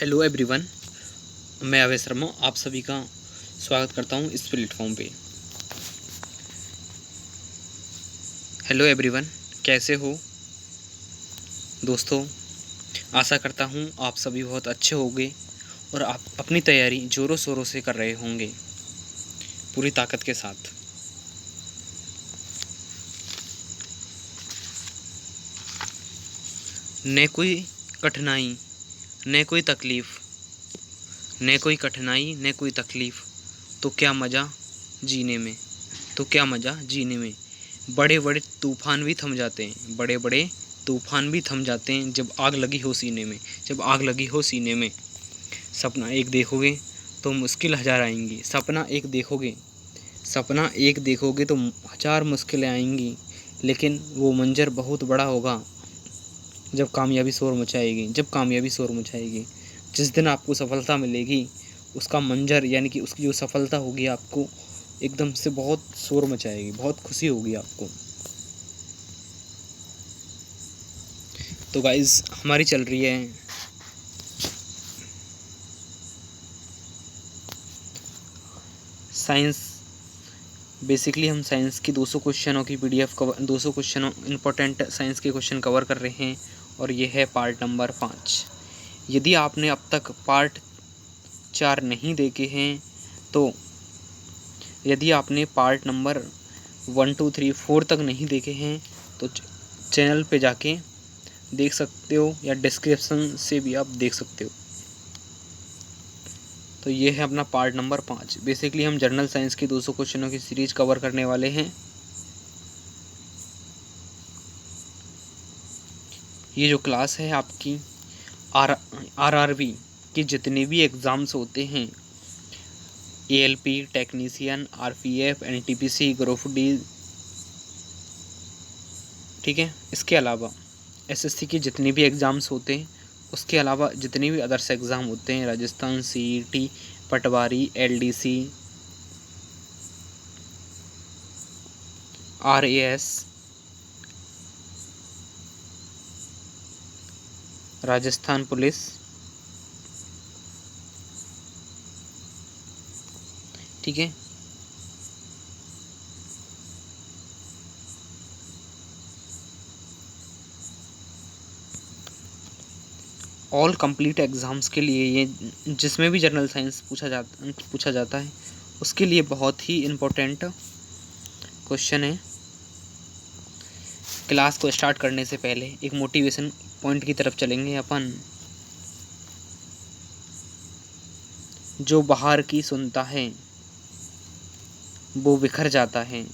Hello everyone, मैं अभय शर्मा आप सभी का स्वागत करता हूं इस प्लेटफॉर्म पे। हेलो एवरीवन, कैसे हो दोस्तों। आशा करता हूं आप सभी बहुत अच्छे होंगे और आप अपनी तैयारी ज़ोरों शोरों से कर रहे होंगे पूरी ताकत के साथ। न कोई कठिनाई न कोई तकलीफ़, न कोई कठिनाई न कोई तकलीफ़, तो क्या मज़ा जीने में, तो क्या मज़ा जीने में। बड़े बड़े तूफ़ान भी थम जाते हैं, बड़े बड़े तूफ़ान भी थम जाते हैं जब आग लगी हो सीने में, जब आग लगी हो सीने में। सपना एक देखोगे तो मुश्किल हज़ार आएंगी, सपना एक देखोगे, सपना एक देखोगे तो हज़ार मुश्किलें आएंगी, लेकिन वो मंज़र बहुत बड़ा होगा जब कामयाबी शोर मचाएगी, जब कामयाबी शोर मचाएगी। जिस दिन आपको सफलता मिलेगी उसका मंज़र यानी कि उसकी जो सफलता होगी आपको एकदम से बहुत शोर मचाएगी, बहुत खुशी होगी आपको। तो गाइज़ हमारी चल रही है साइंस। बेसिकली हम साइंस की 200 क्वेश्चनों की पीडीएफ कवर, 200 क्वेश्चनों इंपॉर्टेंट साइंस के क्वेश्चन कवर कर रहे हैं और ये है पार्ट नंबर 5। यदि आपने अब तक पार्ट 4 नहीं देखे हैं तो यदि आपने पार्ट नंबर 1 2 3 4 तक नहीं देखे हैं तो चैनल पे जाके देख सकते हो या डिस्क्रिप्शन से भी आप देख सकते हो। तो ये है अपना पार्ट नंबर 5। बेसिकली हम जनरल साइंस की 200 क्वेश्चनों की सीरीज कवर करने वाले हैं। ये जो क्लास है आपकी आरआरबी के जितने भी एग्ज़ाम्स होते हैं, ALP, technician, RPF, NTPC, group D, ठीक है, इसके अलावा एसएससी के जितने भी एग्ज़ाम्स होते हैं, उसके अलावा जितने भी अदर्स एग्ज़ाम होते हैं, राजस्थान सीईटी, पटवारी, एलडीसी, आरएएस, राजस्थान पुलिस, ठीक है, ऑल कंप्लीट एग्ज़ाम्स के लिए ये जिसमें भी जनरल साइंस पूछा जाता है उसके लिए बहुत ही इम्पोर्टेंट क्वेश्चन है। क्लास को स्टार्ट करने से पहले एक मोटिवेशन पॉइंट की तरफ चलेंगे अपन। जो बाहर की सुनता है वो बिखर जाता है,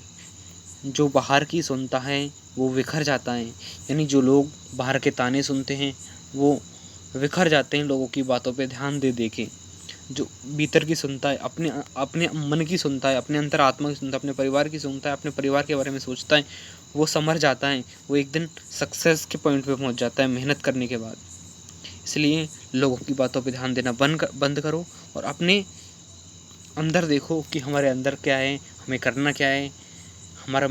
जो बाहर की सुनता है वो बिखर जाता है। यानी जो लोग बाहर के ताने सुनते हैं वो बिखर जाते हैं लोगों की बातों पे ध्यान दे दे के। जो भीतर की सुनता है, अपने अपने मन की सुनता है, अपने अंतर आत्मा की सुनता है, अपने परिवार की सुनता है, अपने परिवार के बारे में सोचता है, वो संभर जाता है, वो एक दिन सक्सेस के पॉइंट पे पहुंच जाता है मेहनत करने के बाद। इसलिए लोगों की बातों पे ध्यान देना बंद करो और अपने अंदर देखो कि हमारे अंदर क्या है, हमें करना क्या है, हमारा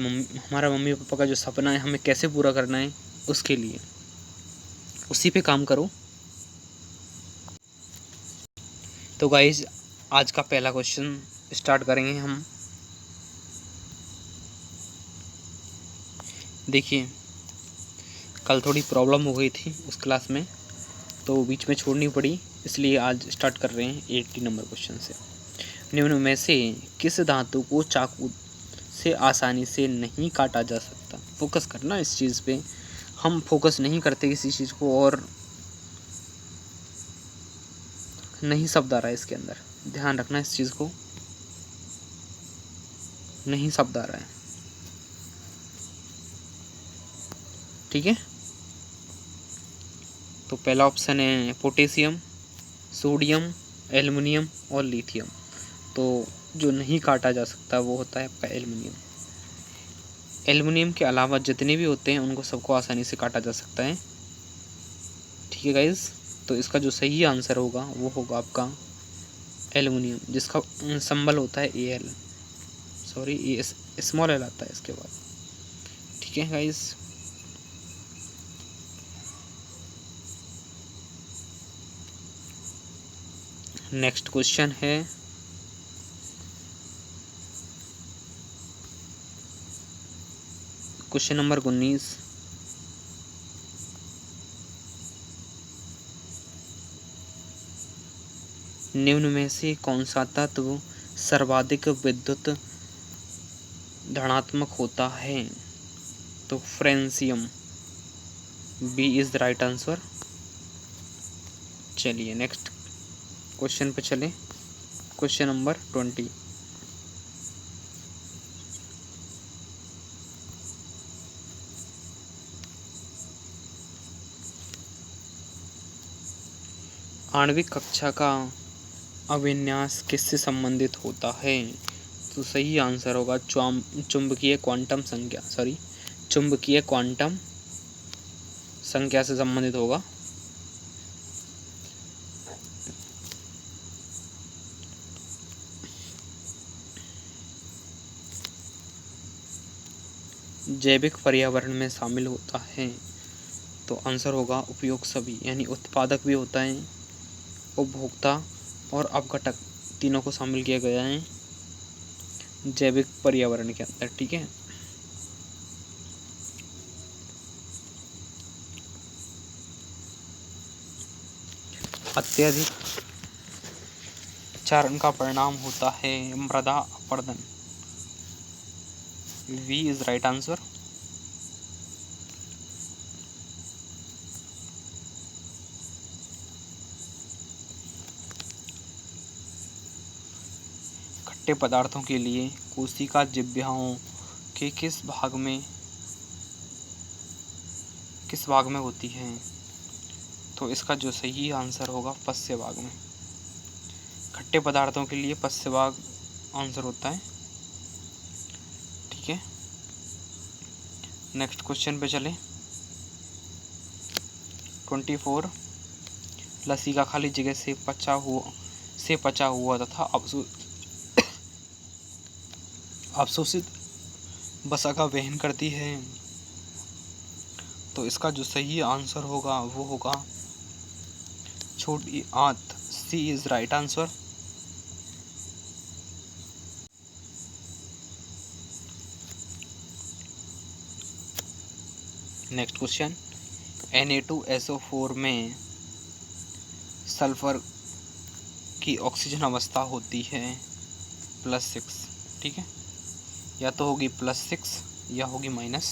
मम्मी पापा का जो सपना है हमें कैसे पूरा करना है, उसके लिए उसी पे काम करो। तो गाइज आज का पहला क्वेश्चन स्टार्ट करेंगे हम। देखिए कल थोड़ी प्रॉब्लम हो गई थी उस क्लास में तो बीच में छोड़नी पड़ी, इसलिए आज स्टार्ट कर रहे हैं 80 नंबर क्वेश्चन से। निम्न में से किस धातु को चाकू से आसानी से नहीं काटा जा सकता। फोकस करना इस चीज़ पे, हम फोकस नहीं करते किसी चीज़ को और नहीं शब्द आ रहा है इसके अंदर, ध्यान रखना इस चीज़ को, नहीं शब्द आ रहा है, ठीक है। तो पहला ऑप्शन है पोटेशियम, सोडियम, एल्युमिनियम और लिथियम। तो जो नहीं काटा जा सकता वो होता है आपका एल्युमिनियम। एल्युमिनियम के अलावा जितने भी होते हैं उनको सबको आसानी से काटा जा सकता है, ठीक है गाइज। तो इसका जो सही आंसर होगा वो होगा आपका एल्युमिनियम, जिसका सिंबल होता है Al, सॉरी ये स्मॉल एल आता है इसके बाद, ठीक है गाइज। नेक्स्ट क्वेश्चन है क्वेश्चन नंबर 19। निम्न में से कौन सा तत्व सर्वाधिक विद्युत धनात्मक होता है? तो francium, B is the right answer. चलिए नेक्स्ट क्वेश्चन पे चले। Question number 20। आणविक कक्षा का अभिन्यास किससे संबंधित होता है? तो सही आंसर होगा चुंबकीय क्वांटम संख्या से संबंधित होगा। जैविक पर्यावरण में शामिल होता है, तो आंसर होगा उपयोग सभी, यानी उत्पादक भी होता है, उपभोक्ता और अपघटक तीनों को शामिल किया गया है जैविक पर्यावरण के अंदर। ठीक है, अत्यधिक चारण का परिणाम होता है मृदा अपरदन, वी इज राइट आंसर। खट्टे पदार्थों के लिए कोशिका जिह्वाओं के किस भाग में होती है? तो इसका जो सही आंसर होगा पश्च भाग में। खट्टे पदार्थों के लिए पश्च भाग आंसर होता है। ठीक है, नेक्स्ट क्वेश्चन पे चले। 24। लस्सी का खाली जगह से पचा हुआ तथा अवशोषित वसा का वहन करती है, तो इसका जो सही आंसर होगा वो होगा छोटी आंत, C is right answer. Next question, Na2SO4 में सल्फर की ऑक्सीजन अवस्था होती है +6। ठीक है, या तो होगी +6 या होगी माइनस,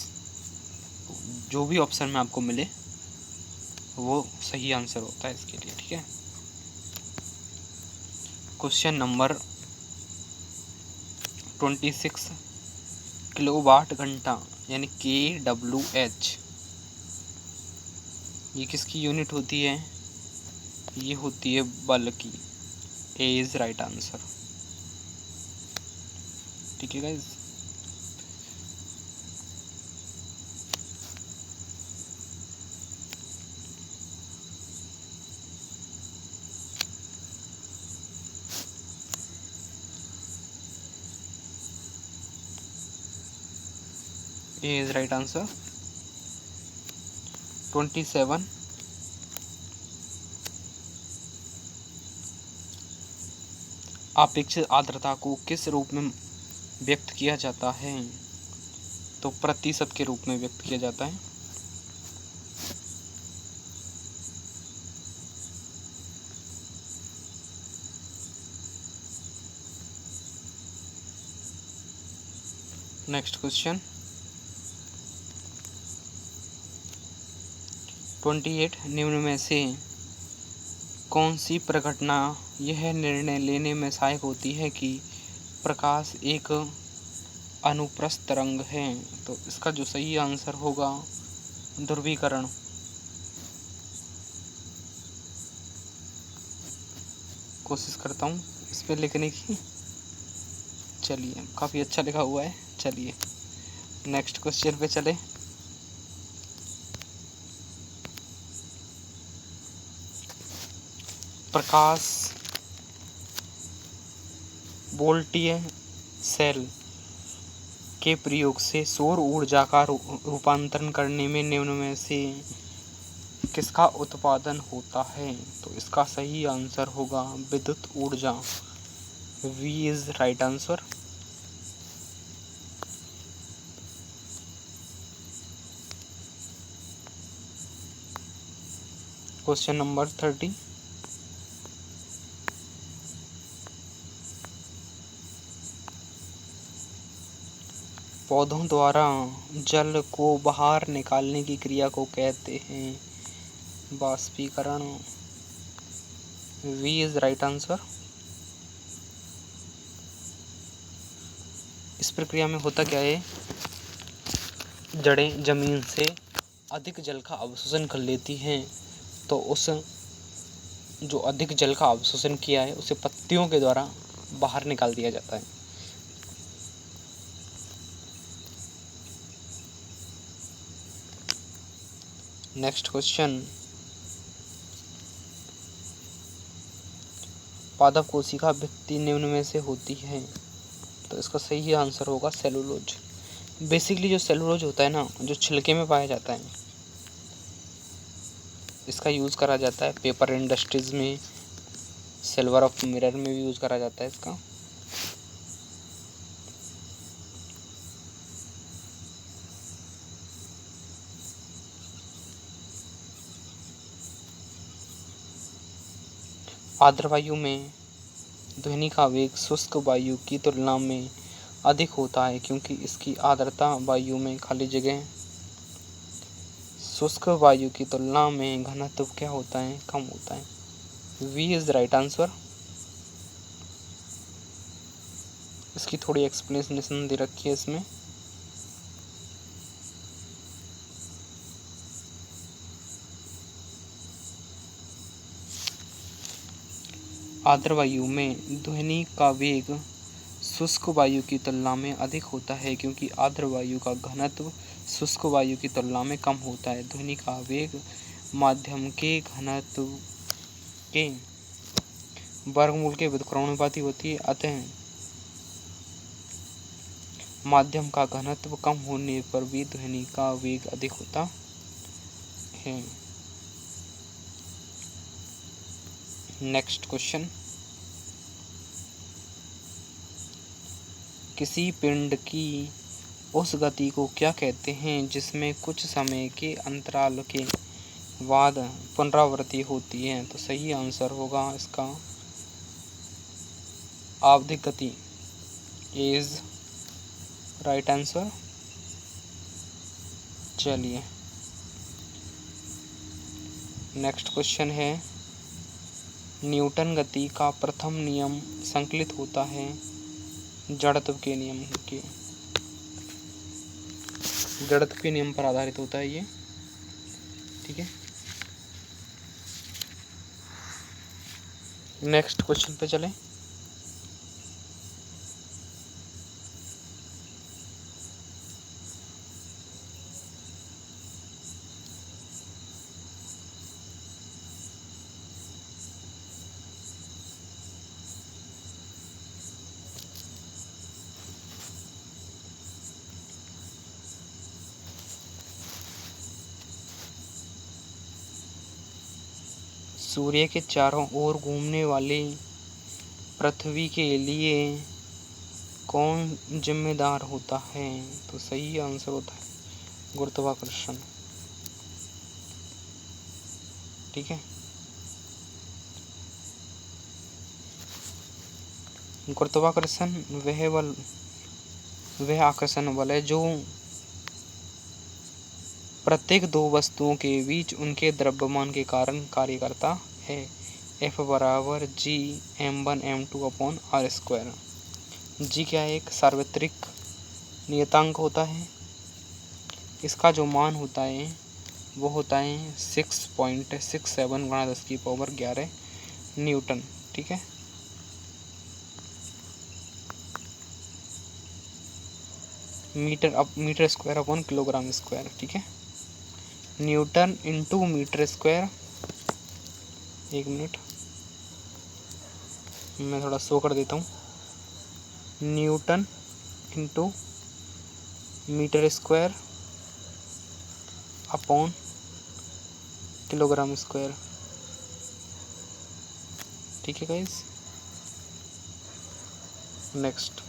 जो भी ऑप्शन में आपको मिले वो सही आंसर होता है इसके लिए। ठीक है, क्वेश्चन नंबर 26। किलोवाट घंटा यानी kWh, ये किसकी यूनिट होती है? ये होती है बल की, ए इज राइट आंसर। ठीक है guys, A is right answer. 27। अपेक्षित आर्द्रता को किस रूप में व्यक्त किया जाता है? तो प्रतिशत के रूप में व्यक्त किया जाता है। Next question 28। निम्न में से कौन सी प्रघटना यह निर्णय लेने में सहायक होती है कि प्रकाश एक अनुप्रस्थ तरंग है? तो इसका जो सही आंसर होगा ध्रुवीकरण। कोशिश करता हूँ इस पर लिखने की। चलिए, काफ़ी अच्छा लिखा हुआ है। चलिए नेक्स्ट क्वेश्चन पे चले। प्रकाश वोल्टीय सेल के प्रयोग से सौर ऊर्जा का रूपांतरण करने में निम्न में से किसका उत्पादन होता है? तो इसका सही आंसर होगा विद्युत ऊर्जा। V is right answer. Question number 30। पौधों द्वारा जल को बाहर निकालने की क्रिया को कहते हैं वाष्पीकरण। V is right answer. इस प्रक्रिया में होता क्या है, जड़ें जमीन से अधिक जल का अवशोषण कर लेती हैं, तो उस जो अधिक जल का अवशोषण किया है उसे पत्तियों के द्वारा बाहर निकाल दिया जाता है। नेक्स्ट क्वेश्चन, पादप कोशिका भित्ति निम्न में से होती है? तो इसका सही आंसर होगा सेलुलोज। बेसिकली जो सेलुलोज होता है ना, जो छिलके में पाया जाता है, इसका यूज़ करा जाता है पेपर इंडस्ट्रीज में, सिल्वर ऑफ मिरर में भी यूज़ करा जाता है इसका। आर्द्र वायु में ध्वनि का वेग शुष्क वायु की तुलना में अधिक होता है क्योंकि इसकी आर्द्रता वायु में खाली जगह शुष्क वायु की तुलना में घनत्व क्या होता है, कम होता है। V is right answer. इसकी थोड़ी एक्सप्लेनेशन दे रखी है इसमें। आर्द्र वायु में ध्वनि का वेग शुष्क वायु की तुलना में अधिक होता है क्योंकि आर्द्र वायु का घनत्व शुष्क वायु की तुलना में कम होता है। ध्वनि का वेग माध्यम के घनत्व के वर्गमूल के व्युत्क्रमानुपाती होती है, अतः माध्यम का घनत्व कम होने पर भी ध्वनि का वेग अधिक होता है। नेक्स्ट क्वेश्चन, किसी पिंड की उस गति को क्या कहते हैं जिसमें कुछ समय के अंतराल के बाद पुनरावृत्ति होती है? तो सही आंसर होगा इसका आवधिक गति। Is right answer. चलिए नेक्स्ट क्वेश्चन है, न्यूटन गति का प्रथम नियम संकलित होता है जड़त्व के नियम के, जड़त्व के नियम पर आधारित होता है ये, ठीक है। नेक्स्ट क्वेश्चन पे चलें। सूर्य के चारों ओर घूमने वाली पृथ्वी के लिए कौन जिम्मेदार होता है? तो सही आंसर होता है गुरुत्वाकर्षण, ठीक है। गुरुत्वाकर्षण वह आकर्षण बल है जो प्रत्येक दो वस्तुओं के बीच उनके द्रव्यमान के कारण कार्य करता है। F बराबर G m1 m2 upon R square. G क्या है, एक सार्वत्रिक नियतांक होता है। इसका जो मान होता है वो होता है 6.67 गुणा 10⁻11 न्यूटन, ठीक है। Metre square upon kilogram square, ठीक है। न्यूटन इंटू मीटर स्क्वायर, एक मिनट मैं थोड़ा शो कर देता हूँ। Newton into metre square upon kilogram square. ठीक है गाइस। नेक्स्ट,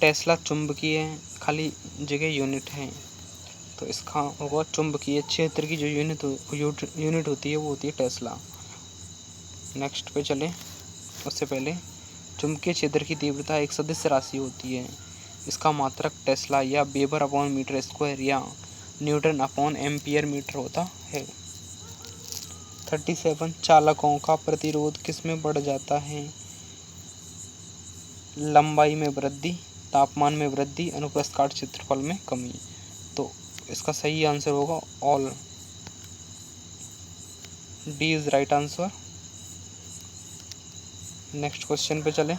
टेस्ला चुंबकीय खाली जगह यूनिट है, तो इसका होगा चुंबकीय क्षेत्र की जो यूनिट होती है वो होती है टेस्ला। नेक्स्ट पे चले, उससे पहले चुंबकीय क्षेत्र की तीव्रता एक सदिश राशि होती है, इसका मात्रक टेस्ला या वेबर अपॉन मीटर स्क्वायर या न्यूटन अपॉन एम्पियर मीटर होता है। 37, चालकों का प्रतिरोध किसमें बढ़ जाता है? लंबाई में वृद्धि, तापमान में वृद्धि, अनुप्रस्थ काट क्षेत्रफल में कमी। तो इसका सही आंसर होगा all, D is right answer. Next question पे चले।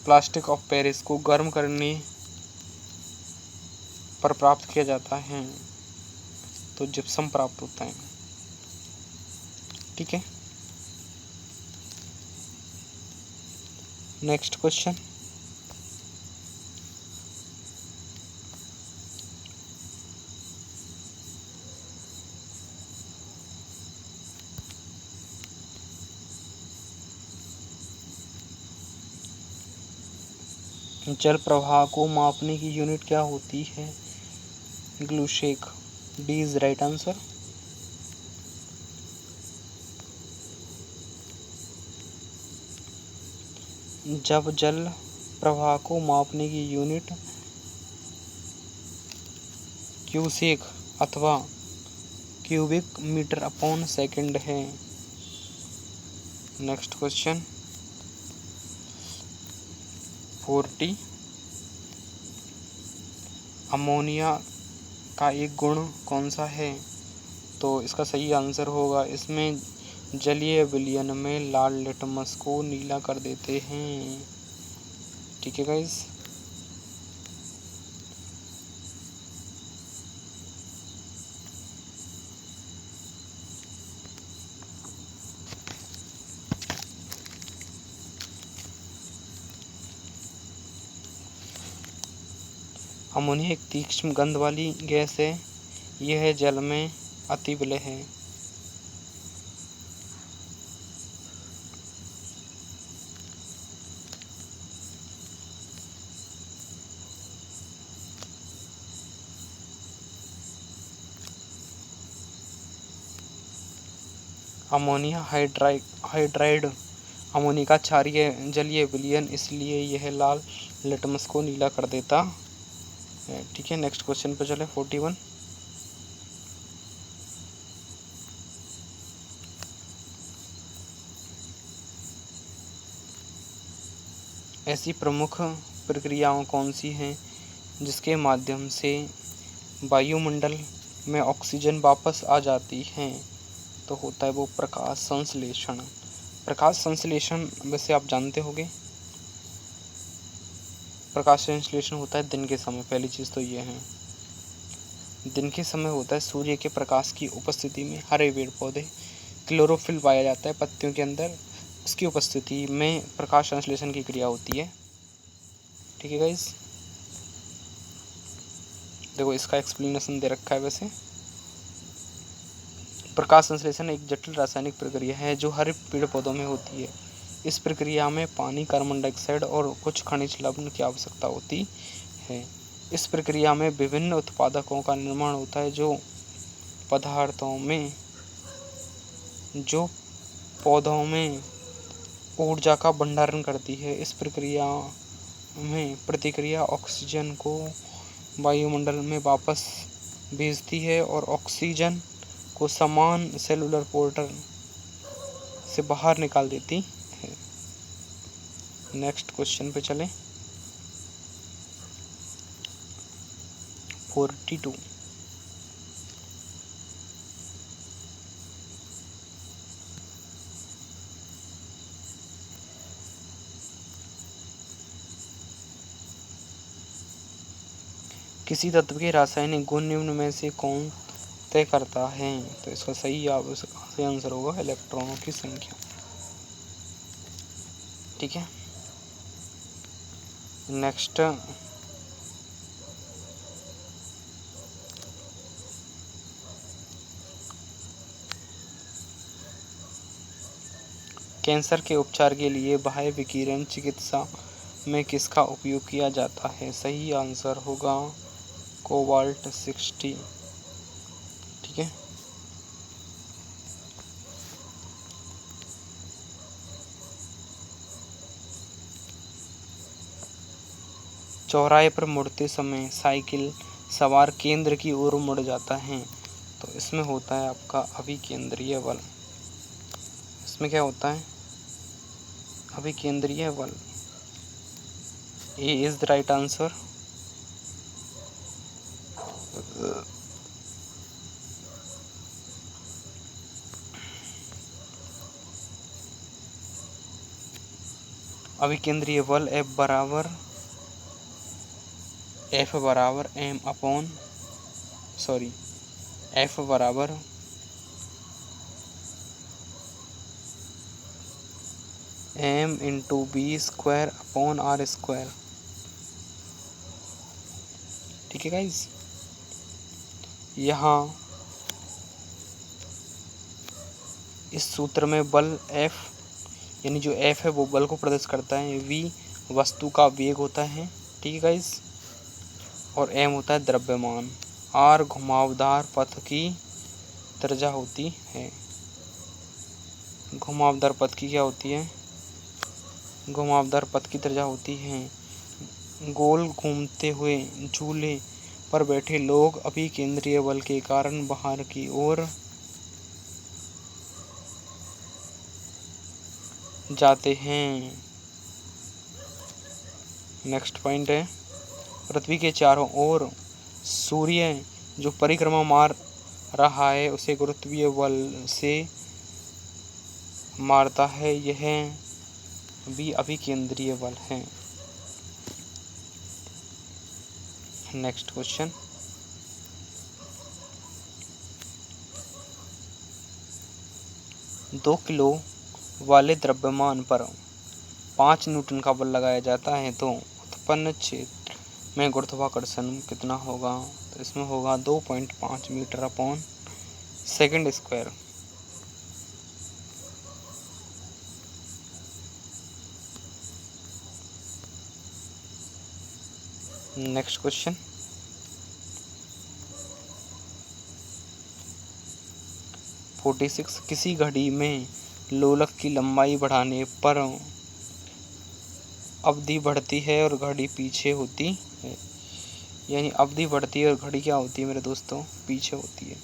प्लास्टिक ऑफ पेरिस को गर्म करने पर प्राप्त किया जाता है, तो जिप्सम प्राप्त होता है। ठीक है। नेक्स्ट क्वेश्चन, जल प्रवाह को मापने की यूनिट क्या होती है? ग्लूसेक, डी इज राइट आंसर। जब जल प्रवाह को मापने की यूनिट क्यूसेक अथवा क्यूबिक मीटर अपॉन सेकंड है। नेक्स्ट क्वेश्चन 40, अमोनिया का एक गुण कौन सा है? तो इसका सही आंसर होगा, इसमें जलीय विलयन में लाल लिटमस को नीला कर देते हैं। ठीक है गाइस। अमोनिया एक तीक्ष्ण गंध वाली गैस है, यह जल में अति विलय है। अमोनिया हाइड्राइड अमोनिया का क्षारीय जलीय विलयन, इसलिए यह लाल लिटमस को नीला कर देता है। ठीक है। नेक्स्ट क्वेश्चन पे चले 41, ऐसी प्रमुख प्रक्रियाओं कौन सी हैं जिसके माध्यम से वायुमंडल में ऑक्सीजन वापस आ जाती है? तो होता है वो प्रकाश संश्लेषण। प्रकाश संश्लेषण वैसे आप जानते होंगे, प्रकाश संश्लेषण होता है दिन के समय। पहली चीज़ तो ये है, दिन के समय होता है सूर्य के प्रकाश की उपस्थिति में हरे पेड़ पौधे क्लोरोफिल पाया जाता है पत्तियों के अंदर, उसकी उपस्थिति में प्रकाश संश्लेषण की क्रिया होती है। ठीक है गाइस। देखो इसका एक्सप्लेनेशन दे रखा है। वैसे प्रकाश संश्लेषण एक जटिल रासायनिक प्रक्रिया है जो हरे पेड़ पौधों में होती है। इस प्रक्रिया में पानी, कार्बन डाइऑक्साइड और कुछ खनिज लवण की आवश्यकता होती है। इस प्रक्रिया में विभिन्न उत्पादकों का निर्माण होता है जो पौधों में ऊर्जा का भंडारण करती है। इस प्रक्रिया में प्रतिक्रिया ऑक्सीजन को वायुमंडल में वापस भेजती है और ऑक्सीजन को समान सेलुलर पोर्टल से बाहर निकाल देती है। नेक्स्ट क्वेश्चन पे चलें 42, किसी तत्व के रासायनिक गुण निम्न में से कौन तय करता है? तो इसका सही आंसर होगा इलेक्ट्रॉनों की संख्या। ठीक है। नेक्स्ट, कैंसर के उपचार के लिए बाह्य विकिरण चिकित्सा में किसका उपयोग किया जाता है? सही आंसर होगा कोबाल्ट 60। ठीक है। चौराहे पर मुड़ते समय साइकिल सवार केंद्र की ओर मुड़ जाता है, तो इसमें होता है आपका अभिकेंद्रीय बल। इसमें क्या होता है? अभिकेंद्रीय बल। A is the right answer. अभिकेंद्रीय बल F बराबर एम अपॉन F बराबर m into B square upon R square. ठीक है गाइज। यहाँ इस सूत्र में बल F, यानी जो F है वो बल को प्रदर्शित करता है, v वस्तु का वेग होता है, ठीक है गाइज, और m होता है द्रव्यमान, r घुमावदार पथ की त्रिज्या होती है। घुमावदार पथ की क्या होती है? घुमावदार पथ की त्रिज्या होती है। गोल घूमते हुए झूले पर बैठे लोग अभिकेंद्रीय बल के कारण बाहर की ओर जाते हैं। नेक्स्ट पॉइंट है, पृथ्वी के चारों ओर सूर्य जो परिक्रमा मार रहा है उसे गुरुत्वीय बल से मारता है, यह भी अभिकेंद्रीय बल है। नेक्स्ट क्वेश्चन, दो किलो वाले द्रव्यमान पर 5 न्यूटन का बल लगाया जाता है तो उत्पन्न क्षेत्र में गुरुत्वाकर्षण कितना होगा? तो इसमें होगा 2.5 metre upon second square. Next question, किसी घड़ी में लोलक की लंबाई बढ़ाने पर अवधि बढ़ती है और घड़ी पीछे होती है। यानी अवधि बढ़ती है और घड़ी क्या होती है मेरे दोस्तों? पीछे होती है।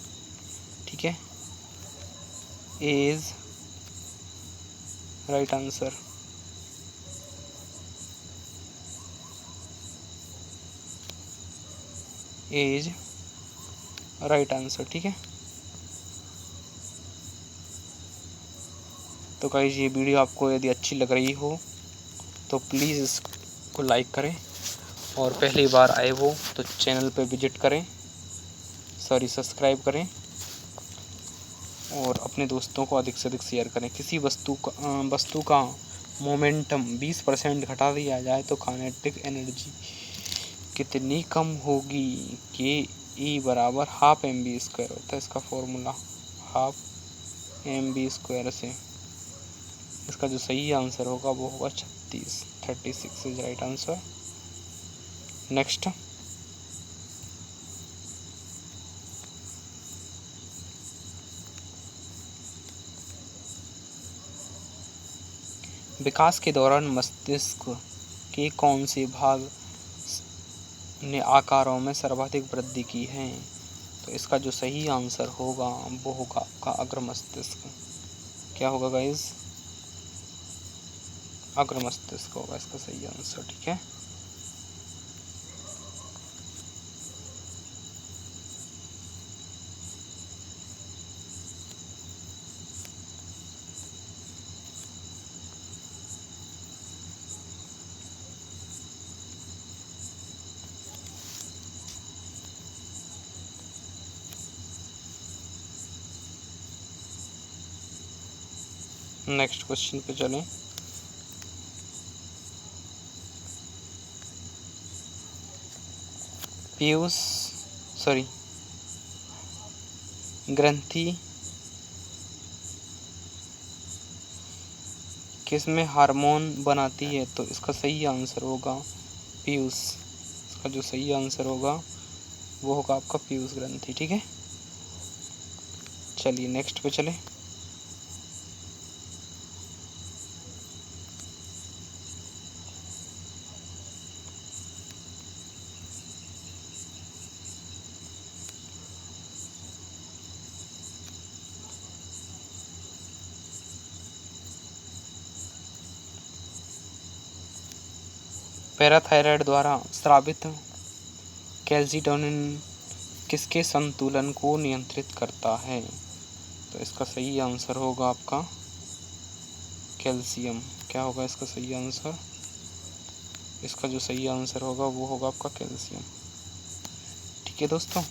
ठीक है। A is right answer. A is right answer. ठीक है। तो गाइस ये वीडियो आपको यदि अच्छी लग रही हो तो प्लीज़ इसको लाइक करें, और पहली बार आए हो तो चैनल पे विजिट करें, सब्सक्राइब करें, और अपने दोस्तों को अधिक से अधिक शेयर करें। किसी वस्तु का मोमेंटम 20% घटा दिया जाए तो काइनेटिक एनर्जी कितनी कम होगी? के ई बराबर हाफ mv स्क्वायर होता है इसका फॉर्मूला, हाफ mv स्क्वायर से। इसका जो सही आंसर होगा वो होगा 36 इज राइट आंसर। नेक्स्ट, विकास के दौरान मस्तिष्क के कौन से भाग ने आकारों में सर्वाधिक वृद्धि की है? तो इसका जो सही आंसर होगा वो होगा आपका अग्र मस्तिष्क। क्या होगा गाइस? अग्र मस्तिष्क होगा इसका सही आंसर। ठीक है। नेक्स्ट क्वेश्चन पे चलें। पीयूष सॉरी ग्रंथि किसमें हार्मोन बनाती है? तो इसका सही आंसर होगा पीयूष। इसका जो सही आंसर होगा वो होगा आपका पीयूष ग्रंथि। ठीक है, चलिए नेक्स्ट पे चले। पैराथायराइड द्वारा स्रावित कैल्सिटोनिन किसके संतुलन को नियंत्रित करता है? तो इसका सही आंसर होगा आपका कैल्शियम। क्या होगा इसका सही आंसर? इसका जो सही आंसर होगा वो होगा आपका कैल्शियम। ठीक है दोस्तों,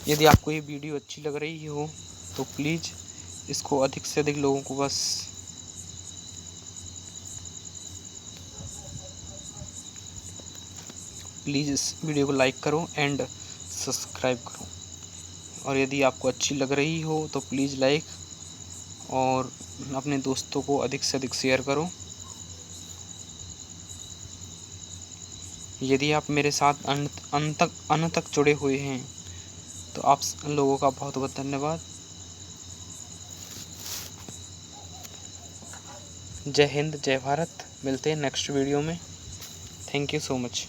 यदि आपको ये वीडियो अच्छी लग रही हो तो प्लीज़ इसको अधिक से अधिक लोगों को बस प्लीज़ इस वीडियो को लाइक करो एंड सब्सक्राइब करो। और यदि आपको अच्छी लग रही हो तो प्लीज़ लाइक और अपने दोस्तों को अधिक से अधिक शेयर करो। यदि आप मेरे साथ अंत तक जुड़े हुए हैं तो आप लोगों का बहुत बहुत धन्यवाद। जय हिंद, जय भारत। मिलते हैं नेक्स्ट वीडियो में। Thank you so much.